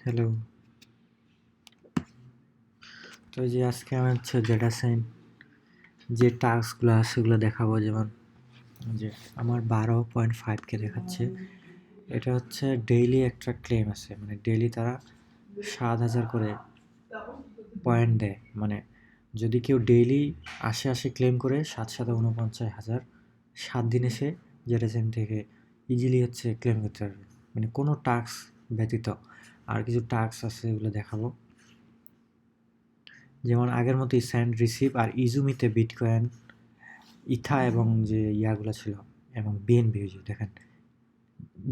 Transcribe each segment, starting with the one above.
Hello. তো এই যে আজকে আমি হচ্ছে ডেটা সাইন্স যে টাস্কগুলো আছে সেগুলো দেখাবো। যেমন যে আমার 12.5K দেখাচ্ছে। এটা হচ্ছে ডেইলি একটা ক্লেম আছে, মানে ডেইলি তারা 7,000 করে পয়েন্ট দেয়। মানে যদি কেউ ডেইলি 80 ক্লেম করে 7,49,000 7 দিনে সে ডেটা সাইন্স থেকে ইজিলি হচ্ছে ক্লেম করতে পারবে, মানে কোনো টাস্ক ব্যতীত। আর কিছু টাস্ক আছে এগুলো দেখাবো। যেমন আগের মতোই সেন্ড রিসিভ আর ইজুমিতে বিটকয়েন, ইথা এবং যে ইয়াগুলো ছিল এবং বিএনবি, যে দেখেন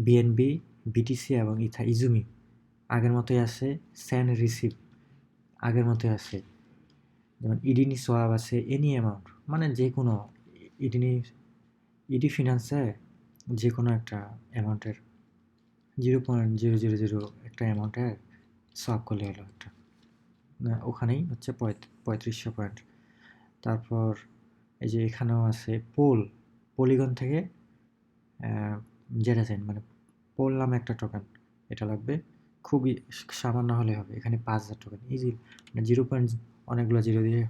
বিএনবি, বিটিসি এবং ইথা, ইজুমি আগের মতোই আছে। সেন্ড রিসিভ আগের মতোই আছে। যেমন ইডিনি সোয়াব আছে, এনি অ্যামাউন্ট, মানে যে কোনো ইডিনি ইডি ফিনান্সে যে কোনো একটা অ্যামাউন্টের 0.000 একটা অ্যামাউন্টের সোয়াব করলে হলো একটা, ওখানেই হচ্ছে 3500 পয়েন্ট। তারপর এই যে এখানেও আছে পলিগন থেকে জেটা সাইন, মানে পোল নামে একটা টোকেন, এটা লাগবে। খুবই সামান্য হলে হবে। এখানে 5,000 টোকেন ইজি, মানে 0. অনেকগুলো জিরো দিয়ে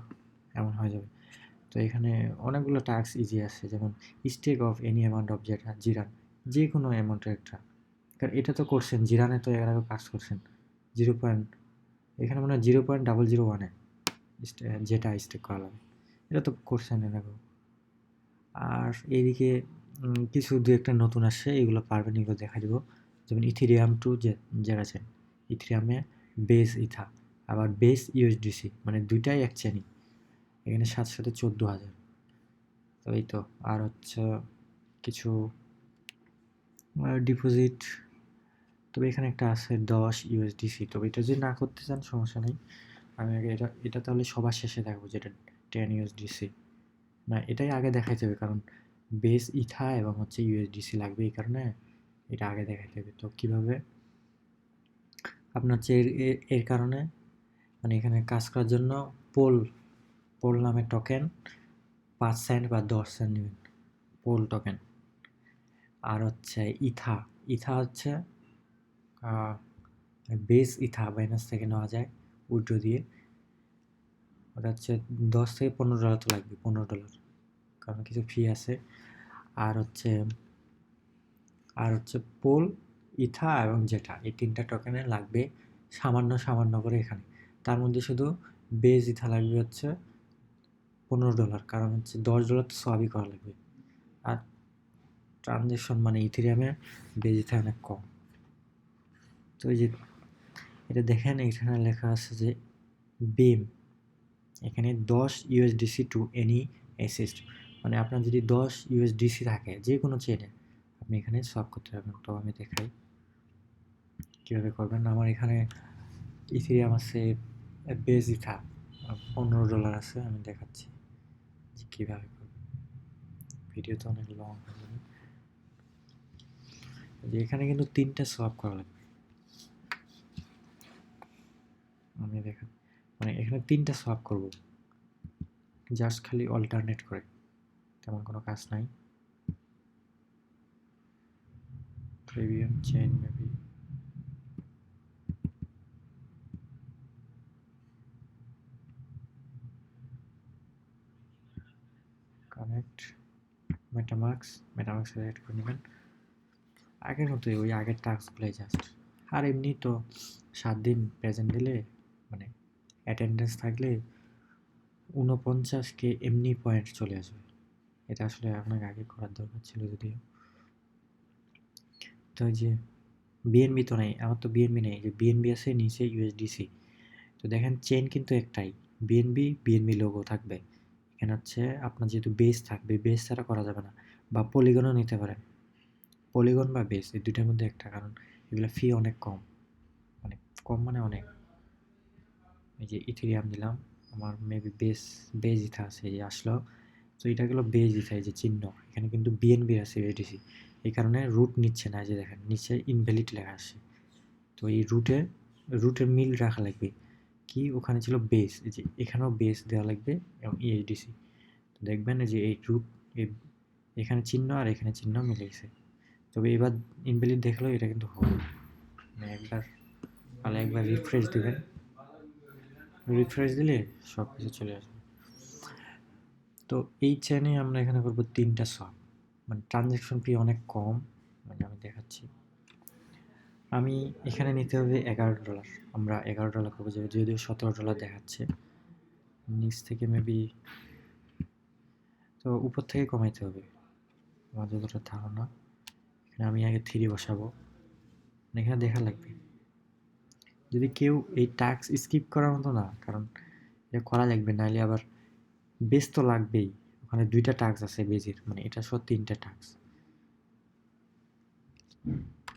এমন হয়ে যাবে। তো এখানে অনেকগুলো টাস্ক ইজি আছে, যেমন stake of any amount of জেটা জিরান, যে কোনো অ্যামাউন্টের একটা। কারণ এটা তো করছেন জিরানে, তো এর আগে কাজ করছেন 0. এখানে মনে হয় 0.001-এ যেটা স্টেক করা লাগে, এটা তো করছেন এর আগেও। আর এইদিকে কিছু দু একটা নতুন আসছে, এগুলো পারবেন, এগুলো দেখা দিব। যেমন ইথেরিয়াম টু জেরাচেন, ইথেরিয়ামে বেস ইথা, আবার বেস ইউএসডিসি, মানে দুইটাই এক চেনই। এখানে 714,000। তো এই তো। আর হচ্ছে কিছু ডিপোজিট, তবে এখানে একটা আছে 10 ইউএসডিসি। তবে এটা যদি না করতে চান সমস্যা নেই, আমি আগে এটা তাহলে সবার শেষে দেখবো, যেটা 10 ইউএসডিসি। না, এটাই আগে দেখাইতে হবে, কারণ বেস ইথা এবং হচ্ছে ইউএসডিসি লাগবে, এই কারণে এটা আগে দেখাইতে হবে। তো কীভাবে আপনার হচ্ছে এর কারণে, মানে এখানে কাজ করার জন্য পোল পোল নামের টোকেন 5 সেন্ট বা 10 সেন্ট নেবেন, পোল টোকেন। আর হচ্ছে ইথা, ইথা হচ্ছে বেস ইথা বাইনান্স থেকে নেওয়া যায় উইথড্র দিয়ে। ওটা হচ্ছে $10 থেকে $15 তো লাগবে, $15, কারণ কিছু ফি আছে। আর হচ্ছে পোল, ইথা এবং জেটা, এই 3টা টোকেনে লাগবে সামান্য করে এখানে। তার মধ্যে শুধু বেজ ইথা লাগবে হচ্ছে $15, কারণ হচ্ছে $10 তো সবই করা লাগবে। আর ট্রানজ্যাকশন মানে ইথেরিয়ামে বেজ ইথা অনেক কম। তো এই যে এটা দেখেন, এখানে লেখা আছে যে বিম, এখানে 10 ইউএসডিসি টু এনি অ্যাসিস্ট, মানে আপনার যদি 10 ইউএসডিসি থাকে যে কোনো চেনে, আপনি এখানে সোয়াপ করতে পারবেন। তো আমি দেখাই কীভাবে করবেন। আমার এখানে ইথেরিয়াম আছে, বেজ ইথা $15 আছে, আমি দেখাচ্ছি যে কীভাবে করবেন। ভিডিও তো অনেক লং হয়ে যাবে। যে এখানে কিন্তু 3টা সোয়াপ করা লাগবে, আমি দেখেন, মানে এখানে 3টা সোয়াপ করব, জাস্ট খালি অল্টারনেট করে, তেমন কোনো কাজ নাই। প্রিভিয়াম chain maybe connect MetaMask add করে নেবেন আগের মতোই, ওই আগের টাস্কগুলোই জাস্ট। আর এমনি তো 7 দিন প্রেজেন্ট দিলে, মানে অ্যাটেন্ডেন্স থাকলে 49K এমনি পয়েন্ট চলে আসবে। এটা আসলে আপনাকে আগে করার দরকার ছিল যদিও। তো এই যে বিএনবি তো নাই, আমার তো বিএনবি নেই, যে বিএনবি আছে নিচে ইউএসডিসি। তো দেখেন চেন কিন্তু একটাই, বিএনবি লোগো থাকবে এখানে। হচ্ছে আপনার যেহেতু বেস থাকবে, বেস ছাড়া করা যাবে না, বা পলিগনও নিতে পারেন, পলিগন বা বেস, এই দুইটার মধ্যে একটা, কারণ এগুলো ফি অনেক কম, মানে কম মানে অনেক। এই যে ইথেরিয়াম দিলাম, আমার মেবি বেজ ইথা আছে, এই যে আসলো। তো এটা গেলো বেজ ইথা, এই যে চিহ্ন, এখানে কিন্তু বিএনবি আছে ইউএসডিসি, এই কারণে রুট নিচ্ছে না। যে দেখেন নিচে ইনভ্যালিড লেখা আসছে। তো এই রুটের মিল রাখা লাগবে। কি ওখানে ছিল বেস, এই যে এখানেও বেস দেওয়া লাগবে এবং ইউএসডিসি। তো দেখবেন যে এই রুট, এখানে চিহ্ন আর এখানে চিহ্ন মিলে গেছে। তবে এবার ইনভ্যালিড দেখলেও এটা কিন্তু হবে, মানে একবার তাহলে একবার রিফ্রেশ দিবেন, রিফ্রেশ দিলে সব কিছু চলে আসবে। তো এই চেনে আমরা এখানে করবো 3টা সোয়াপ, মানে ট্রানজ্যাকশন ফি অনেক কম, মানে আমি দেখাচ্ছি। আমি এখানে নিতে হবে $11, আমরা $11 করবো, যদিও $17 দেখাচ্ছে নিচ থেকে, মেবি তো উপর থেকে কমাইতে হবে আমার যতটা ধারণা। এখানে আমি আগে 3 বসাবো, এখানে দেখা লাগবে। যদি কেউ এই টাস্ক স্কিপ করার মতো না, কারণ এটা করা লাগবে, নাহলে আবার বেস তো লাগবেই, ওখানে 2টা টাস্ক আছে বেজের, মানে এটা সহ 3টা টাস্ক,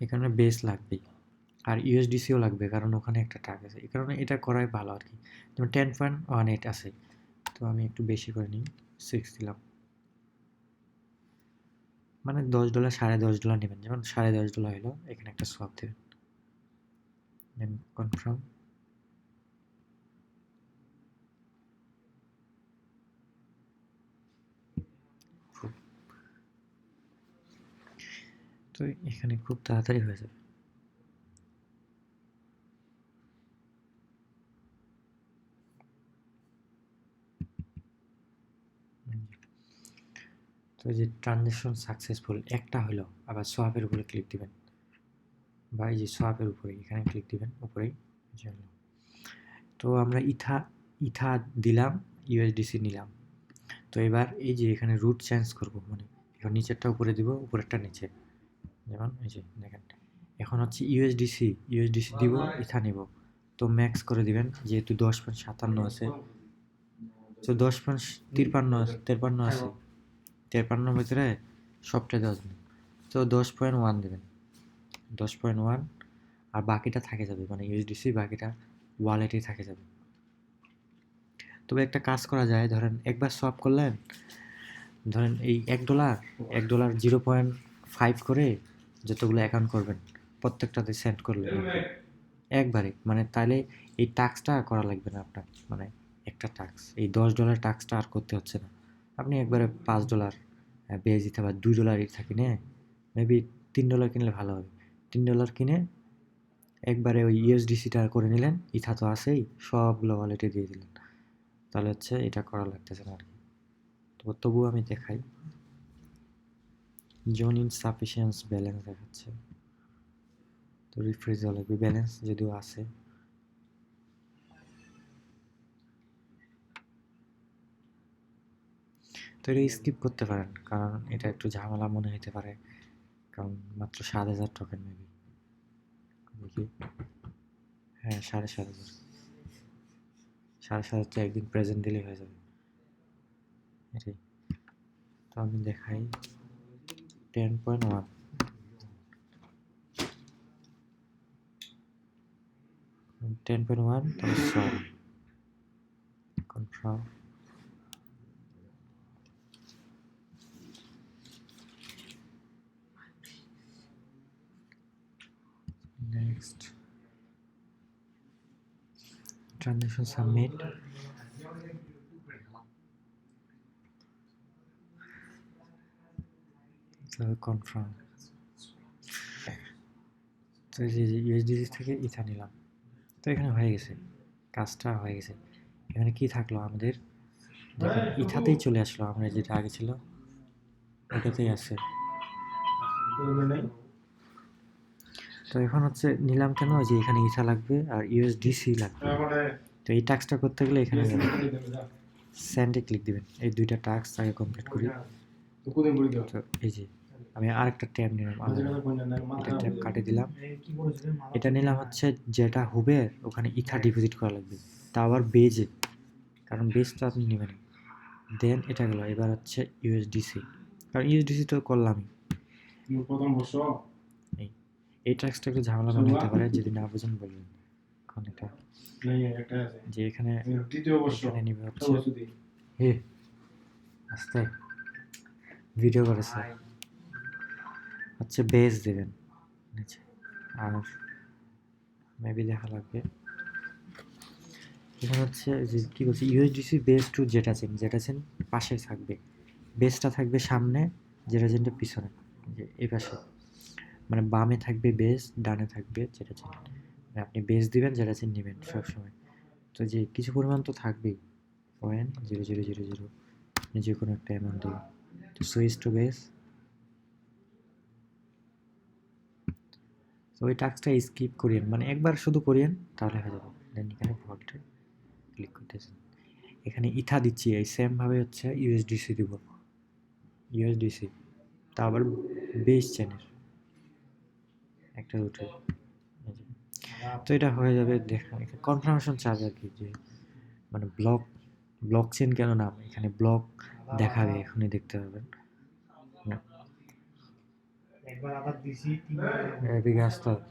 এখানে বেস লাগবেই, আর ইউএসডিসিও লাগবে, কারণ ওখানে একটা টাস্ক আছে, এই কারণে এটা করাই ভালো আর কি। যেমন 10.18 আছে, তো আমি একটু বেশি করে নিই, 6 দিলাম, মানে $10 $10.5 নেবেন, যেমন $10.5 হলো, এখানে একটা সোয়াপ দেবেন, দেন কনফার্ম। তো এখানে খুব তাড়াতাড়ি হয়ে যাবে। তো এই যে ট্রানজ্যাকশন সাকসেসফুল একটা হলো, আবার সোয়াপের উপরে ক্লিক দিবেন, বা এই যে সোয়াপের উপরে এখানে ক্লিক দিবেন, উপরেই হলো। তো আমরা ইথা দিলাম, ইউএসডিসি নিলাম। তো এবার এই যে এখানে রুট চেঞ্জ করব, মানে এখন নিচেরটা উপরে দিব, উপরেরটা নিচে, যেমন এই যে দেখেন, এখন হচ্ছে ইউএসডিসি দিব, ইথা নিব। তো ম্যাক্স করে দিবেন, যেহেতু 10.57 আছে, তো 10.53 আছে, 53 ভিতরে সবটা 10 দিন, তো 10.1 দেবেন, 10.1, আর বাকিটা থাকে যাবে, মানে ইউএসডিসি বাকিটা ওয়ালেটেই থাকে যাবে। তবে একটা কাজ করা যায়, ধরেন একবার সোয়াপ করলেন, ধরেন এই $1 0.5 করে যতগুলো অ্যাকাউন্ট করবেন প্রত্যেকটাতে সেন্ড করলেন একবারে, মানে তাহলে এই টাস্কটা করা লাগবে না আপনার, মানে একটা টাস্ক, এই $10 টাস্কটা আর করতে হচ্ছে না, আপনি একবারে $5 পেয়ে যেতে, আবার $2 ইথা কিনে, মেবি $3 কিনলে ভালো হবে, $3 কিনে একবারে ওই ইউএসডিসিটা করে নিলেন, ইথা তো আছেই, সবগুলো ওয়ালেটে দিয়ে দিলেন, তাহলে হচ্ছে এটা করা লাগতেছে না আর কি। তবুও আমি দেখাই, জোন ইনসাফিসিয়েন্স ব্যালেন্স দেখাচ্ছে, তো রিফ্রেশ দেওয়া লাগবে, ব্যালেন্স যদিও আছে। তো এটা স্কিপ করতে পারেন, কারণ এটা একটু ঝামেলা মনে হতে পারে, কারণ মাত্র 7,000 টোকেন মেবি, দেখি, হ্যাঁ 7,500, 7,500 তো একদিন প্রেজেন্ট দিলে হয়ে যাবে এটাই। তো আমি দেখাই 10.1, 10.1, তাহলে সব কনফার্ম, নেক্সট, ট্রানজ্যাকশন সাবমিট, তাহলে কনফার্ম। তো এই যে ইউএসডিসি থেকে ইথা নিলাম, তো এখানে হয়ে গেছে, কাজটা হয়ে গেছে। এখানে কি থাকলো আমাদের, দেখেন ইথাতেই চলে আসলো, আমরা যেটা আগে ছিল ওটাতেই আছে। তো এখন হচ্ছে নিলাম কেন, যে এখানে ইথা লাগবে আর ইউএসডিসি লাগবে, তো এই টাস্কটা করতে গেলে এখানে সেন্ডে ক্লিক দিবেন, এই 2টা টাস্ক আগে কমপ্লিট করি। তো এই যে আমি আরেকটা ট্যাব নিলাম, এটা ট্যাব কাটে দিলাম, এটা নিলাম হচ্ছে যেটা হবে ওখানে ইথা ডিপোজিট করা লাগবে, তা আবার বেজে, কারণ বেজ তো আপনি নেবেন। দেন এটা গেল, এবার হচ্ছে ইউএসডিসি, কারণ ইউএসডিসি তো করলামই। এই টাস্কটা একটু ঝামেলা মনে হতে পারে, যদি না বুঝেন বলবেন। এখন এটা যে এখানে নিবে হচ্ছে, হে আস্তে ভিডিও করেছে, হচ্ছে বেস দেবেন নিচে, আর মেবি দেখা লাগবে এখানে হচ্ছে যে কি বলছি, ইউএসডিসি বেস টু যেটা চেন পাশে থাকবে, বেসটা থাকবে সামনে, যেটা পিছনে, যে এই পাশে, মানে বামে থাকবে বেস, ডানে থাকবে যেটা চেন, আপনি বেস দিবেন, যেটা চেন নেবেন সবসময়। তো যে কিছু পরিমাণ তো থাকবেই, 0.0000 আপনি যে কোনো একটা অ্যামাউন্ট দেবেন। তো সুইচ টু বেস, তো ওই টাস্কটা স্কিপ করিয়েন, মানে একবার শুধু করিয়েন তাহলে হয়ে যাবে। দেন এখানে ভল্টে ক্লিক করতেছেন, এখানে ইথা দিচ্ছি, এই সেম ভাবে হচ্ছে ইউএসডিসি দিব, ইউএসডিসি, তা আবার বেস চেনের একটা রুটে। তো এটা হয়ে যাবে, দেখা কনফার্মেশন চার্জ আর কি, যে মানে ব্লক চেন কেন নাম, এখানে ব্লক দেখাবে, এখনই দেখতে পাবেন। এদিকে আসতে হবে।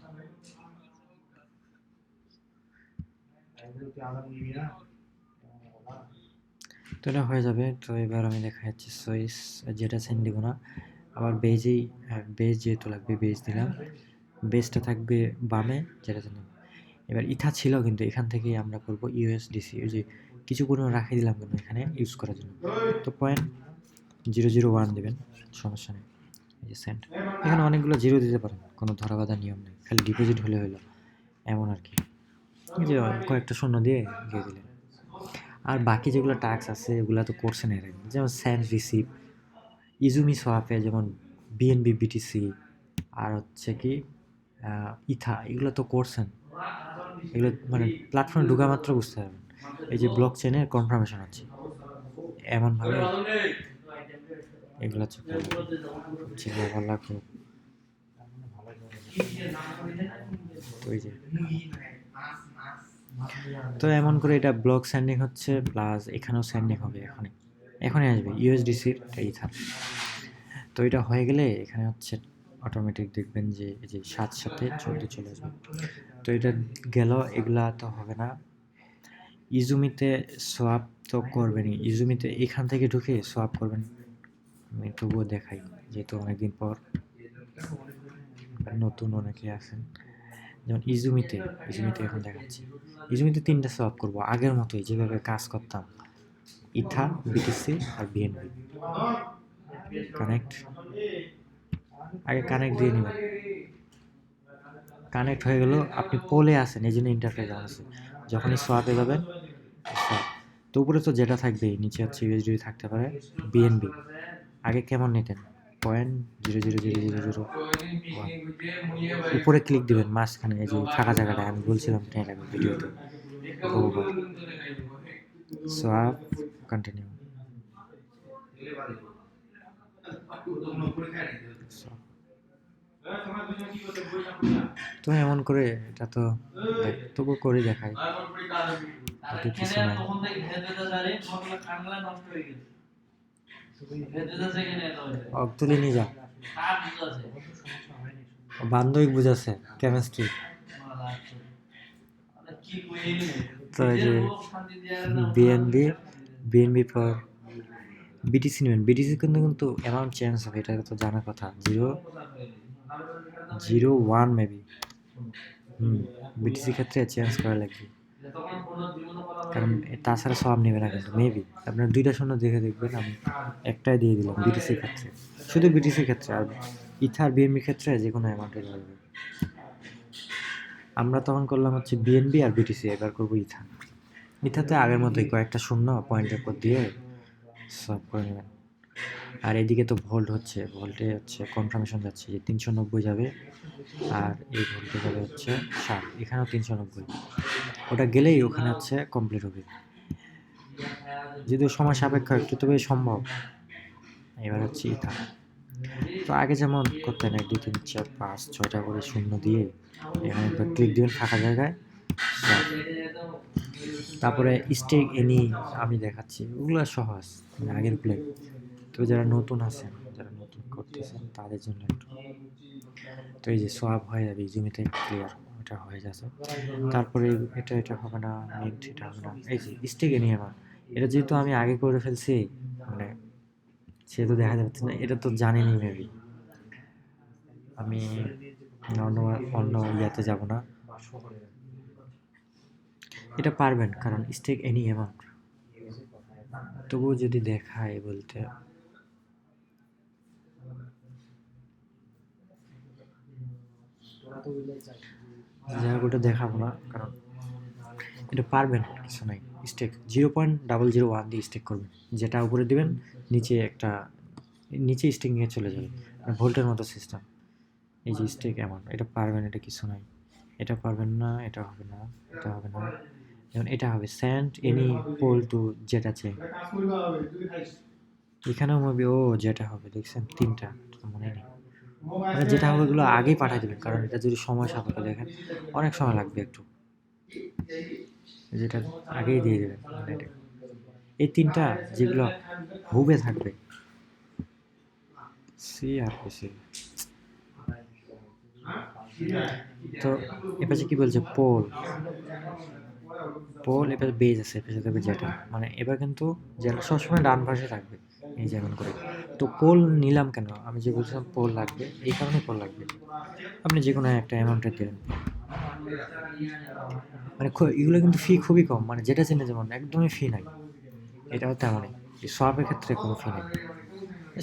তো এটা হয়ে যাবে। তো এবার আমি দেখা যাচ্ছে সুইচ, যেটা সেন্ড দিব না, আবার বেজেই, বেজ যেহেতু লাগবে বেজ দিলাম, বেজটা থাকবে বামে, যেটা সেন্ড। এবার ইথা ছিল কিন্তু এখান থেকেই আমরা করব ইউএসডিসি, ওই যে কিছু পরিমাণ রাখিয়ে দিলাম কিন্তু এখানে ইউজ করার জন্য। তো 0.001 দেবেন, সমস্যা নেই। এই যে সেন্ড, এখানে অনেকগুলো জিরো দিতে পারেন, কোনো ধরা বাঁধা নিয়ম নেই, খালি ডিপোজিট হলে হলো এমন আর কি। এই যে কয়েকটা শূন্য দিয়ে দিলেন। আর বাকি যেগুলো টাস্ক আছে এগুলো তো করছেন এর আগে, যেমন সেন্ড রিসিভ, ইজুমি সোয়াপে যেমন বিএনবি বিটিসি, আর হচ্ছে কি ইথা, এগুলো তো করছেন। এগুলো মানে প্ল্যাটফর্মে ঢোকা মাত্র বুঝতে পারবেন, এই যে ব্লক চেনের কনফার্মেশন হচ্ছে এমনভাবে, এগুলো হচ্ছে ভালো লাগবে। তো এই যে, তো এমন করে এটা ব্লক স্যান্ডিং হচ্ছে, প্লাস এখানেও স্যান্ডিং হবে, এখনই আসবে ইউএসডিসির ইথার। তো এটা হয়ে গেলে এখানে হচ্ছে অটোমেটিক দেখবেন যে এই যে 7 সাথে 14 চলে আসবে। তো এটা গেল, এগুলা তো হবে না। ইজুমিতে সোয়াপ তো করবেনই, ইজুমিতে এখান থেকে ঢুকে সোয়াপ করবেন। আমি তবুও দেখাই, যেহেতু অনেকদিন পর নতুন অনেকে আছেন। যেমন ইজুমিতে এখন দেখাচ্ছি, ইজুমিতে 3টা সোয়াপ করবো আগের মতোই, যেভাবে কাজ করতাম, ইথা, বিটিসি আর বিএনবি। কানেক্ট, আগে কানেক্ট দিয়ে নেবেন। কানেক্ট হয়ে গেল, আপনি পোলে আসেন, এই জন্য ইন্টারফেস আছে। যখনই সোয়াপে যাবেন, তো উপরে তো যেটা থাকবে, নিচে হচ্ছে ইউএসডি থাকতে পারে বিএনবি। আগে কেমন নিতেন, 0.00001, উপরে ক্লিক দিবেন মাঝখানে, এই যে ফাঁকা জায়গাটা আমি বলছিলাম এর আগে ভিডিওতে, বহুবার। সোয়াপ কন্টিনিউ, তো এমন করে এটা তো তবু করে দেখাই, কিছু নাই। তুলে নিয়ে যা, বান্ধবী বুঝাচ্ছে কেমিস্ট্রি। তো এই যে বিএনবি পর বিটিসি নেবেন, বিটিসি কিন্তু অ্যামাউন্ট চেঞ্জ হবে, এটা তো জানার কথা, 0.01 মেবি। বিটিসি ক্ষেত্রে চেঞ্জ করা লাগবে, কারণ তাছাড়া সব নেবে না কিন্তু মেবি। আপনার 2টা শূন্য দেখে দেখবেন, আমি একটাই দিয়ে দিলাম বিটিসির ক্ষেত্রে, শুধু বিটিসির ক্ষেত্রে। আর ইথার বিএনবির ক্ষেত্রে যে কোনো অ্যামাউন্টের হবে। আমরা তখন করলাম হচ্ছে বিএনবি আর বিটিসি, এবার করবো ইথা। ইথাতে আগের মতোই কয়েকটা শূন্য পয়েন্টের পর দিয়ে সব করে নেবেন। আর এদিকে তো ভোল্ট হচ্ছে, ভোল্টে হচ্ছে কনফার্মেশন যাচ্ছে যে 390 যাবে, আর এই ভোল্টে যাবে হচ্ছে 7, এখানেও 390, ওটা গেলেই ওখানে হচ্ছে কমপ্লিট হবে, যদিও সময় সাপেক্ষ একটু, তবে সম্ভব। এবার হচ্ছে ইথা, তো আগে যেমন করতেন 1 2 3 4 5 6টা করে শূন্য দিয়ে এখানে একবার ক্লিক দিবেন ফাঁকা জায়গায়, তারপরে স্টেক এনি আমি দেখাচ্ছি, ওগুলো সহজ, মানে আগের প্লে। তো যারা নতুন আছেন, যারা নতুন করতেছেন তাদের জন্য একটু, তো এই যে সোয়াপ হয়ে যাবে জমিতে, ক্লিয়ার, ওটা হয়ে যাচ্ছে। তারপরে এটা হবে না, মিন্ট এটা হবে না, এই যে স্টেক এনি আমার, এটা যেহেতু আমি আগে করে ফেলছি, মানে সে তো দেখা যাচ্ছে না, এটা তো জানেনি মেবি। আমি অন্য অন্য ইয়াতে যাব না, এটা পারবেন কারণ স্টেক এনি অ্যামাউন্ট। তবুও যদি দেখায় বলতে, যাই হোক ওটা দেখাবো না, কারণ এটা পারবেন কিছু নাই। স্টেক 0.001 দিয়ে স্টেক করবেন, যেটা উপরে দিবেন নিচে একটা নিচে স্টেক নিয়ে চলে যাবে, মানে ভোল্টের মতো সিস্টেম। এই যে স্টেক এমন, এটা পারবেন, এটা কিছু নাই। এটা পারবেন না, এটা হবে না, এটা হবে না। যেমন এটা হবে সেন্ড এনি পোল টু যেটা চেন, এখানেও হবে ও যেটা হবে, দেখছেন তিনটা, তো মনে নেই। মানে যেটা হবে ওগুলো আগেই পাঠিয়ে দেবেন, কারণ এটা যদি সময় সাপেক্ষ দেখেন অনেক সময় লাগবে একটু, যেটা আগেই দিয়ে দেবেন। মানে এটা এই তিনটা যেগুলো হুবে থাকবে, সি আর সি। তো এবার কি বলছে পোল, পোল এবার বেজ আছে, এবার যাবে যেটা, মানে এবার কিন্তু যেটা সবসময় ডান পাশে থাকবে, এই যেমন করে। তো পোল নিলাম কেন, আমি যে বলছিলাম পোল লাগবে, এই কারণে পোল লাগবে। আপনি যে কোনো একটা অ্যামাউন্টের দিলেন, মানে এগুলো কিন্তু ফি খুবই কম, মানে যেটা চেনে যেমন একদমই ফি নাই, এটাও তেমনই। এই সবের ক্ষেত্রে কোনো ফি নেই,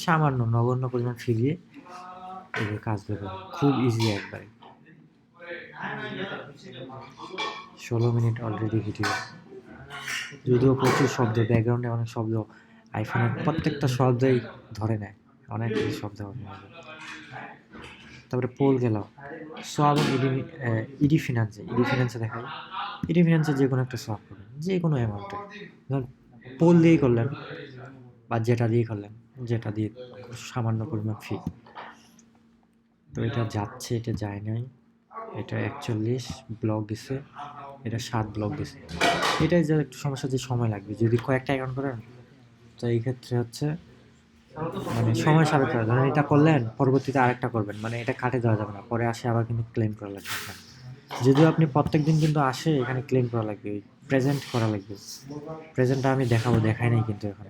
সামান্য নগণ্য পরিমাণ ফি দিয়ে এই কাজ দেবে, খুব ইজি একবারে। 16 মিনিট অলরেডি ভিডিও, যদিও প্রচুর শব্দ, ব্যাকগ্রাউন্ডে অনেক শব্দ, আইফোনের প্রত্যেকটা শব্দই ধরে নেয়, অনেক কিছু শব্দ হবে। তারপরে পোল গেল, সব ইডি ফিনান্সে, ইডি ফিনান্সে দেখাই, ইডি ফিনান্সে যে কোনো একটা সব করবেন, যে কোনো অ্যামাউন্টে, ধর পোল দিয়েই করলেন বা যেটা দিয়ে করলেন, যেটা দিয়ে সামান্য পরিমাণ ফি। তো এটা যাচ্ছে, এটা যায় নাই, এটা 41 ব্লক দিছে, এটা 7 ব্লক দিছে। এটাই যে একটু সমস্যা, যে সময় লাগবে যদি কয়েকটা অ্যাকাউন্ট করেন। তো এই ক্ষেত্রে হচ্ছে মানে সময় সাপেক্ষ, ধরেন এটা করলেন পরবর্তীতে আরেকটা করবেন, মানে এটা কাটে দেওয়া যাবে না, পরে আসে আবার কিন্তু ক্লেম করা লাগবে আপনার। যদিও আপনি প্রত্যেক দিন কিন্তু আসে এখানে ক্লেম করা লাগবে, ওই প্রেজেন্ট করা লাগবে। প্রেজেন্টটা আমি দেখাবো, দেখাই নাই কিন্তু এখন।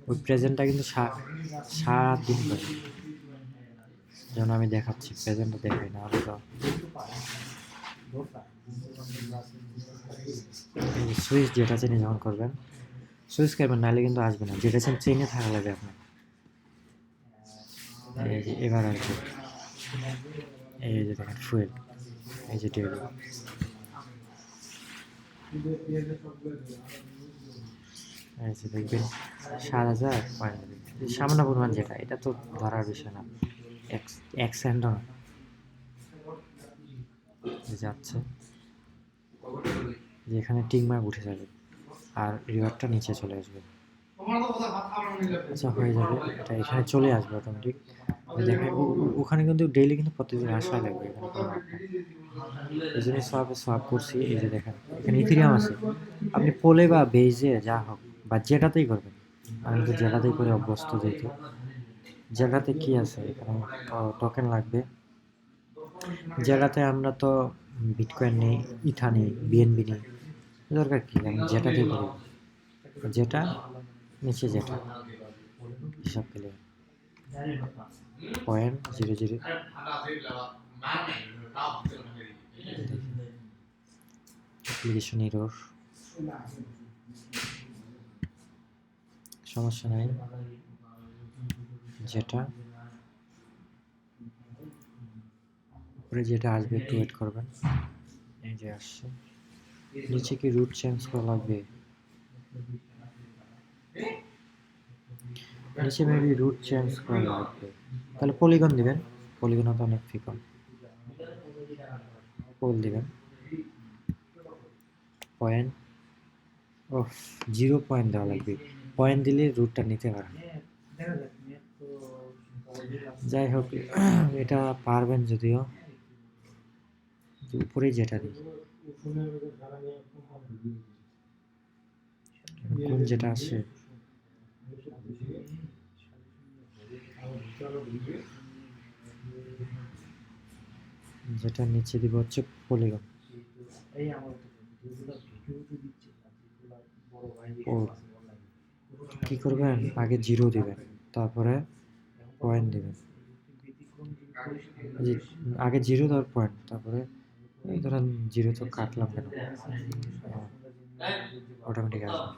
ওই প্রেজেন্টটা কিন্তু 7 দিন করে, যেমন আমি দেখাচ্ছি, প্রেজেন্টটা দেখাই না হলে তো। সুইচ যেটা চেনে যখন করবেন, সুইচ করবেন, নাহলে কিন্তু আসবে না, যেটা চেনে থাকা লাগবে আপনার। এই যে এবার আসবে, এই যে দেখেন ফুয়েল, এই যে টেবিল, এই যে দেখবেন 7,000 পয়েন্ট দেবে, সামান্য পরিমাণ, যেটা এটা তো ধরার বিষয় না, এক সেন্টও না। যাচ্ছে যে এখানে টিক মার্ক উঠে যাবে, আর রিওয়ার্ডটা নিচে চলে আসবে। আচ্ছা হয়ে যাবে, এটা এখানে চলে আসবে অটোমেটিক। দেখেন ওখানে কিন্তু ডেইলি কিন্তু প্রতিদিন আসা লাগবে, এখানে কোনো মাপ নাই। এই জন্য সোয়াপ করছি, এই যে দেখেন এখানে ইথিরিয়াম আছে, আপনি পোলে বা বেজে যা হোক বা যেটাতেই করবেন, আমি তো যেটাতেই করে অভ্যস্ত, যেহেতু যেটাতে কি আছে এখানে টোকেন লাগবে। যেটাতে আমরা তো বিটকয়েন নেই, ইথা নেই, বিএনবি নেই, দরকার কি, আমি যেটাতেই করি, যেটা নিচে যেটা হিসাব পেলে 0.00 অ্যাপ্লিকেশন এরর, সমস্যা নাই, যেটা উপরে যেটা আসবে একটু ওয়েট করবেন। এই যে আসছে, নিচে কি রুট চেঞ্জ করা লাগবে, নিচে মেবি রুট চেঞ্জ করা লাগবে, তাহলে পলিগন দিবেন, পলিগন তো অনেক ফি কম, পোল দিবেন, পয়েন্ট অফ 0 দেওয়া লাগবে, পয়েন্ট দিলে রুটটা নিতে পারেন। যাই হোক এটা পারবেন, যদিও উপরে যেটা দিই, কোন যেটা আসে, যেটা নিচে দিব হচ্ছে পলিগন। কি করবেন, আগে 0 দিবেন, তারপরে পয়েন্ট দিবেন, আগে 0 তারপর পয়েন্ট, তারপরে এই ধরেন 0 তো কাটলাম কেন, অটোমেটিক আসবে।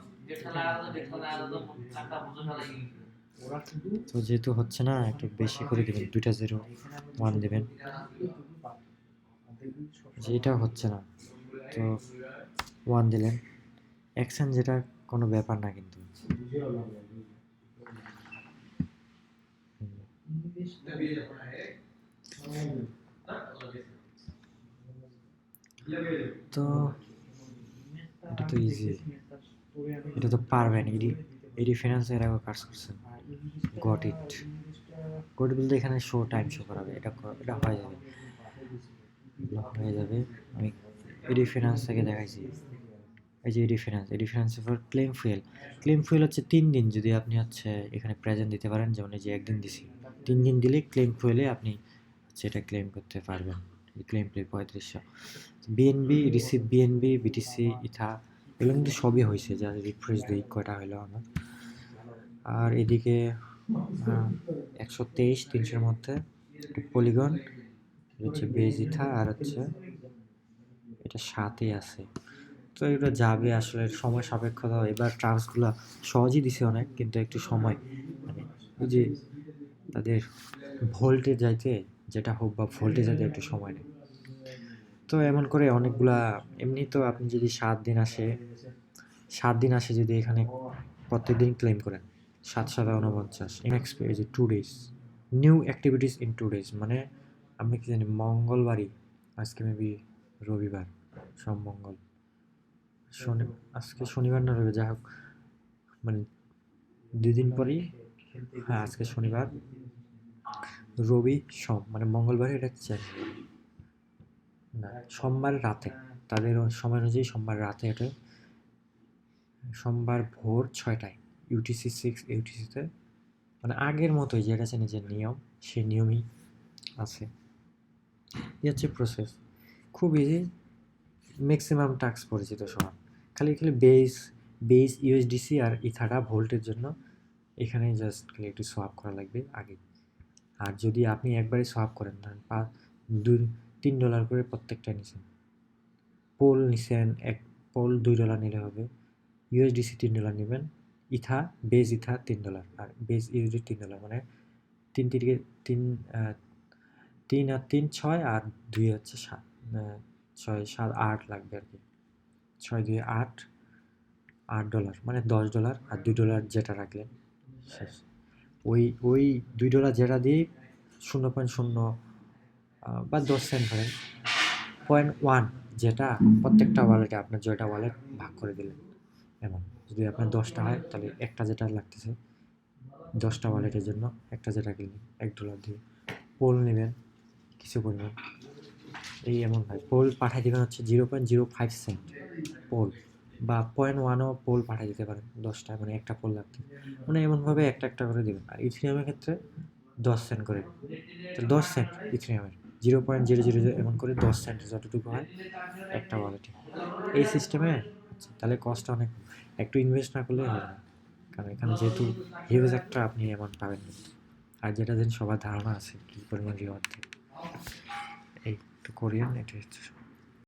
তো যেহেতু হচ্ছে না, একটু বেশি করে দেবেন, 2টা 0 1 দেবেন, যেটা হচ্ছে না তো 1 দিলেন। এক্সচেঞ্জ যেটা কোনো ব্যাপার না কিন্তু। তো এটা তো ইজি, এটা তো পারবেন। এডি ফিনান্স এর আগে কাজ করছেন। Got it. গট বলতে এখানে টাইম শো করাবে, এটা হয়ে যাবে, হয়ে যাবে। আমি এডি ফিনান্স থেকে দেখাইছি। এই যে এডি ফিনান্সের পর ক্লেম ফুয়েল হচ্ছে 3 দিন, যদি আপনি হচ্ছে এখানে প্রেজেন্ট দিতে পারেন, যেমন এই যে একদিন দিছি, 3 দিন দিলে ক্লেম ফুয়েলে আপনি হচ্ছে এটা ক্লেম করতে পারবেন। Claim play 3500। BNB receive, BNB BTC ইথা এগুলো কিন্তু সবই হয়েছে, যা রিফ্রেশ দিই কয়টা হলো আমার। আর এদিকে 123 300-এর মধ্যে পলিগন হচ্ছে বেজ ইথা, আর হচ্ছে এটা 7-এ আছে। তো এগুলো যাবে আসলে, সময় সাপেক্ষতা। এবার ট্রান্সগুলো সহজই দিছে অনেক, কিন্তু একটু সময়, মানে ওই যে তাদের ভোল্টে যাইতে যেটা হোক বা ভোল্টে যাইতে একটু সময় নেয়। তো এমন করে অনেকগুলা, এমনি তো আপনি যদি 7 দিন আসে যদি এখানে প্রত্যেকদিন ক্লেম করেন, 7 7 49, next page 2 days new activities in 2 days, মানে আমি কি জানি মঙ্গলবারই, আজকে মেবি রবিবার, সোম মঙ্গল শনি, আজকে শনিবার না রবিবার, যাই হোক, মানে 2 দিন পরেই, হ্যাঁ আজকে শনিবার, রবি সোম, মানে মঙ্গলবারে এটা চেঞ্জ হবে না, সোমবার রাতে, তাদের সময় অনুযায়ী সোমবার রাতে এটা, সোমবার ভোর 6টায় ইউটিসি 6 ইউটিসিতে, মানে আগের মতোই, যেটা আছে নিজের নিয়ম, সেই নিয়মই আছে। এই হচ্ছে প্রসেস, খুব ইজি, ম্যাক্সিমাম টাস্ক পরিচিত সবার। খালি খালি বেস ইউএসডিসি আর ইথাটা ভোল্টের জন্য এখানে জাস্ট খালি একটু সোয়াপ করা লাগবে আগে। আর যদি আপনি একবারে সোয়াপ করেন, ধরেন $3 করে প্রত্যেকটা নিছেন, পোল নিছেন, এক পোল $2 নিলে হবে, ইউএসডিসি $3 নেবেন, ইথা বেস ইথা $3, আর বেস ইউএসডি $3, মানে 3 3 3 আর 3 6, আর 2 হচ্ছে 7, 6 7 8 লাগবে আর কি, 6 2 8, $8, মানে $10, আর $2 যেটা রাখলেন শেষ। ওই $2 যেটা দিয়ে 0.0 বা 10 সেন্ট ধরেন, 0.1 যেটা প্রত্যেকটা ওয়ালেটে আপনার যেটা ওয়ালেট ভাগ করে দিলেন। এমন যদি আপনার 10টা হয়, তাহলে একটা যেটা লাগতেছে 10টা ওয়ালেটের জন্য, একটা যেটা কিনলেন $1 দিয়ে। পোল নেবেন কিছু পরিমাণ, এই এমন হয় পোল পাঠিয়ে দেবেন হচ্ছে 0.05 সেন্ট পোল, বা 0.1ও পোল পাঠিয়ে দিতে পারেন 10টা, মানে একটা পোল লাগবে, মানে এমনভাবে একটা একটা করে দেবেন। আর ইথিরিয়ামের ক্ষেত্রে 10 সেন্ট করে, তো 10 সেন্ট ইথিরিয়ামের 0.000 এমন করে 10 সেন্ট যতটুকু হয় একটা ওয়ালেটে, এই সিস্টেমে হচ্ছে। তাহলে কস্টটা অনেক, একটু ইনভেস্ট না করলে হবে না, কারণ এখানে যেহেতু হিউজ একটা আপনি অ্যামাউন্ট পাবেন কিন্তু। আর যেটা যেন সবার ধারণা আছে কী পরিমাণ রিওয়ার্ড দেয়, এই তো কোরিয়ান, এটা হচ্ছে